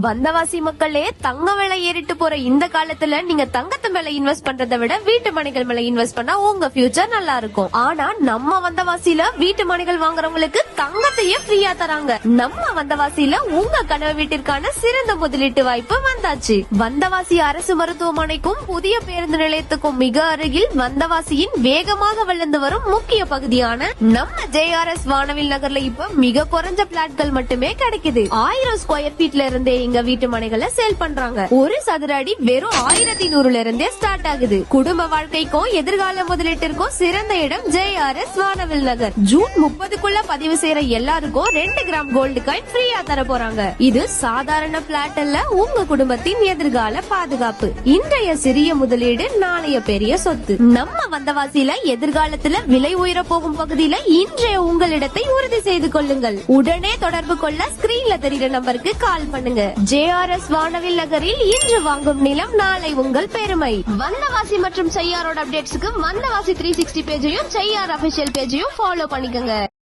வந்தவாசி மக்களே, தங்க விலை ஏறிட்டு போற இந்த காலத்துல நீங்க தங்கத்து மேல இன்வெஸ்ட் பண்றதை விட வீட்டு மனைகள் மேல இன்வெஸ்ட் பண்ணா உங்க ஃபியூச்சர் நல்லா இருக்கும். ஆனா நம்ம வந்தவாசியில வீட்டு மனைகள் வாங்குறவங்களுக்கு தங்கத்தையே ஃப்ரீயா தராங்க. நம்ம வந்தவாசியில உங்க கனவு வீட்டிற்கான சிறந்த முதலீட்டு வாய்ப்பு வந்தாச்சு. வந்தவாசி அரசு மருத்துவமனைக்கும் புதிய பேருந்து நிலையத்துக்கும் மிக அருகில் வந்தவாசியின் வேகமாக வளர்ந்து வரும் முக்கிய பகுதியான நம்ம JRS வானவில் நகர்ல இப்ப மிக குறைஞ்ச பிளாட்கள் மட்டுமே கிடைக்குது. 1000 ஸ்கொயர் ஃபீட்ல இருந்தே இங்க வீட்டு மனைகளை சேல் பண்றாங்க. ஒரு சதுர அடி வெறும் 1100 இருந்தே ஸ்டார்ட் ஆகுது. குடும்ப வாழ்க்கைக்கும் எதிர்கால முதலீட்டிற்கும் சிறந்த இடம் JRS வானவில் நகர். ஜூன் 30க்குள்ள பதிவு செய்யற எல்லாருக்கும் 2 கிராம் கோல்டு காயின் ஃப்ரீயா தர போறாங்க. இது சாதாரண பிளாட் அல்ல, உங்க குடும்பத்தின் எதிர்கால பாதுகாப்பு. இன்றைய சிறிய முதலீடு நாளைய பெரிய சொத்து. நம்ம வந்தவாசியில எதிர்காலத்துல விலை உயர போகும் பகுதியில இன்றைய உங்களிடத்தை உறுதி செய்து கொள்ளுங்கள். உடனே தொடர்பு கொள்ள ஸ்கிரீன்ல தெரிகிற நம்பருக்கு கால் பண்ணுங்க. JRS வானவில் நகரில் இன்று வாங்கும் நிலம் நாளை உங்கள் பெருமை. வந்தவாசி மற்றும் செய்யாரோட அப்டேட்ஸ்க்கு வந்தவாசி 360 பேஜையும் செய்யார் அபிஷியல் பேஜையும் ஃபாலோ பண்ணிக்கங்க.